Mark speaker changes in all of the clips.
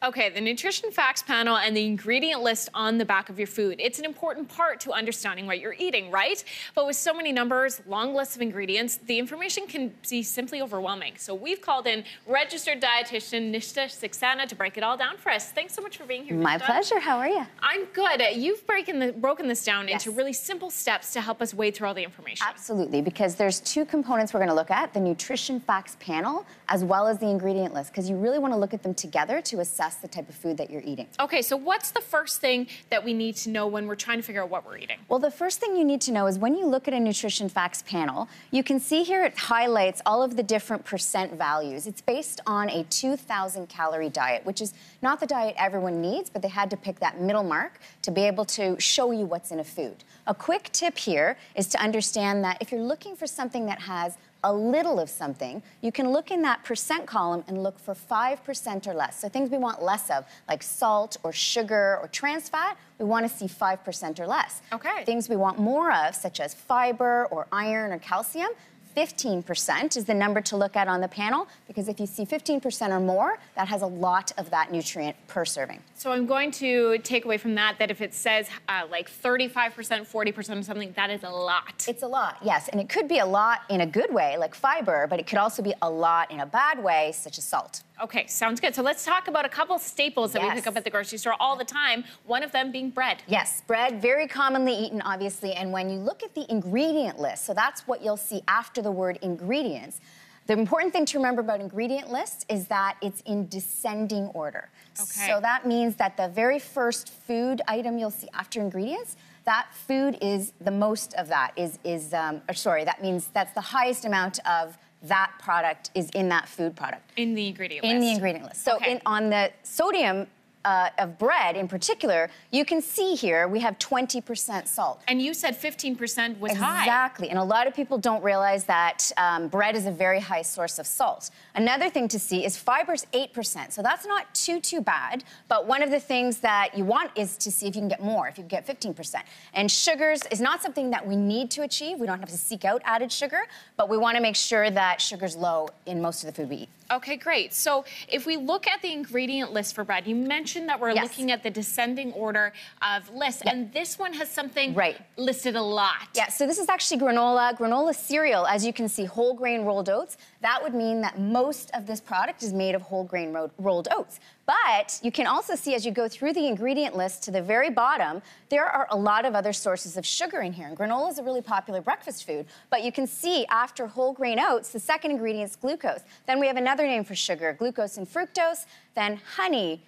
Speaker 1: Okay, the nutrition facts panel and the ingredient list on the back of your food. It's an important part to understanding what you're eating, right? But with so many numbers, long lists of ingredients, the information can be simply overwhelming. So we've called in registered dietitian Nishta Saxena to break it all down for us. Thanks so much for being here,
Speaker 2: My
Speaker 1: Nishta.
Speaker 2: pleasure. How are you?
Speaker 1: I'm good. You've broken this down
Speaker 2: Yes.
Speaker 1: into really simple steps to help us wade through all the information.
Speaker 2: Absolutely, because there's two components we're going to look at, the nutrition facts panel as well as the ingredient list, because you really want to look at them together to assess the type of food that you're eating.
Speaker 1: Okay, so what's the first thing that we need to know when we're trying to figure out what we're eating?
Speaker 2: Well, the first thing you need to know is when you look at a nutrition facts panel, you can see here it highlights all of the different percent values. It's based on a 2,000 calorie diet, which is not the diet everyone needs, but they had to pick that middle mark to be able to show you what's in a food. A quick tip here is to understand that if you're looking for something that has a little of something, you can look in that percent column and look for 5% or less. So things we want less of, like salt or sugar or trans fat, we want to see 5% or less.
Speaker 1: Okay.
Speaker 2: Things we want more of, such as fiber or iron or calcium, 15% is the number to look at on the panel, because if you see 15% or more, that has a lot of that nutrient per serving.
Speaker 1: So I'm going to take away from that if it says like 35%, 40% or something, that is a lot.
Speaker 2: It's a lot, yes. And it could be a lot in a good way, like fiber, but it could also be a lot in a bad way, such as salt.
Speaker 1: Okay, sounds good. So let's talk about a couple staples that we pick up at the grocery store all the time, one of them being bread.
Speaker 2: Yes, bread, very commonly eaten, obviously. And when you look at the ingredient list, so that's what you'll see after the word ingredients, the important thing to remember about ingredient lists is that it's in descending order.
Speaker 1: Okay.
Speaker 2: So that means that the very first food item you'll see after ingredients, that food is the most of that, that means that's the highest amount of that product is in that food product.
Speaker 1: In the ingredient list.
Speaker 2: In the ingredient list. So
Speaker 1: okay.
Speaker 2: On the sodium of bread in particular, you can see here we have 20% salt.
Speaker 1: And you said 15% was high.
Speaker 2: Exactly, and a lot of people don't realize that bread is a very high source of salt. Another thing to see is fiber's 8%, so that's not too bad, but one of the things that you want is to see if you can get more, if you can get 15%. And sugars is not something that we need to achieve. We don't have to seek out added sugar, but we want to make sure that sugar's low in most of the food we eat.
Speaker 1: Okay, great. So if we look at the ingredient list for bread, you mentioned that we're looking at the descending order of lists, and this one has something listed a lot.
Speaker 2: Yeah, so this is actually granola cereal. As you can see, whole grain rolled oats. That would mean that most of this product is made of whole grain rolled oats. But you can also see as you go through the ingredient list to the very bottom, there are a lot of other sources of sugar in here. And granola is a really popular breakfast food. But you can see after whole grain oats, the second ingredient is glucose. Then we have another name for sugar, glucose and fructose, then honey,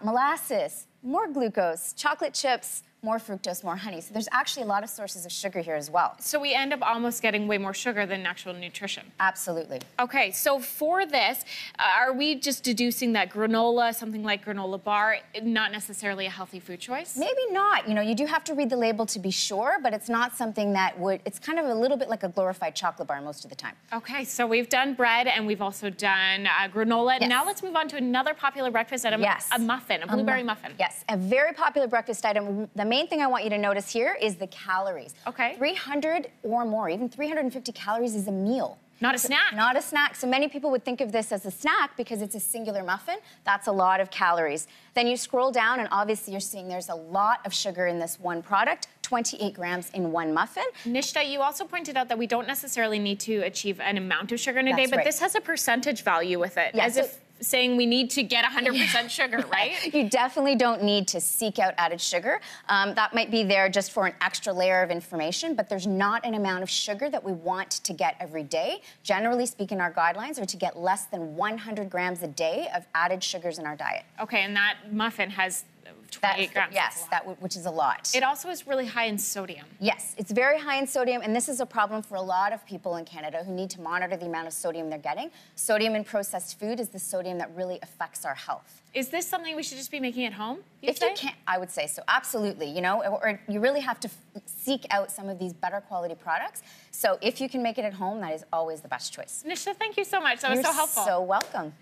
Speaker 2: molasses, more glucose, chocolate chips, more fructose, more honey. So there's actually a lot of sources of sugar here as well.
Speaker 1: So we end up almost getting way more sugar than actual nutrition.
Speaker 2: Absolutely.
Speaker 1: Okay, so for this, are we just deducing that granola, something like granola bar, not necessarily a healthy food choice?
Speaker 2: Maybe not. You know, you do have to read the label to be sure, but it's not something that it's kind of a little bit like a glorified chocolate bar most of the time.
Speaker 1: Okay, so we've done bread and we've also done granola.
Speaker 2: Yes.
Speaker 1: Now let's move on to another popular breakfast item, a muffin, a blueberry muffin.
Speaker 2: Yes, a very popular breakfast item. The main thing I want you to notice here is the calories.
Speaker 1: Okay.
Speaker 2: 300 or more, even 350 calories is a meal.
Speaker 1: Not a snack.
Speaker 2: Not a snack. So many people would think of this as a snack because it's a singular muffin. That's a lot of calories. Then you scroll down and obviously you're seeing there's a lot of sugar in this one product, 28 grams in one muffin.
Speaker 1: Nishta, you also pointed out that we don't necessarily need to achieve an amount of sugar in a day, but this has a percentage value with it, as if saying we need to get 100% sugar, right?
Speaker 2: You definitely don't need to seek out added sugar. That might be there just for an extra layer of information, but there's not an amount of sugar that we want to get every day. Generally speaking, our guidelines are to get less than 100 grams a day of added sugars in our diet.
Speaker 1: Okay, and that muffin has 28 grams.
Speaker 2: Yes, which is a lot.
Speaker 1: It also is really high in sodium.
Speaker 2: Yes, it's very high in sodium, and this is a problem for a lot of people in Canada who need to monitor the amount of sodium they're getting. Sodium in processed food is the sodium that really affects our health.
Speaker 1: Is this something we should just be making at home?
Speaker 2: If you can, I would say so, absolutely. You know, or you really have to seek out some of these better quality products. So if you can make it at home, that is always the best choice.
Speaker 1: Nisha, thank you so much. That was so helpful.
Speaker 2: You're so welcome.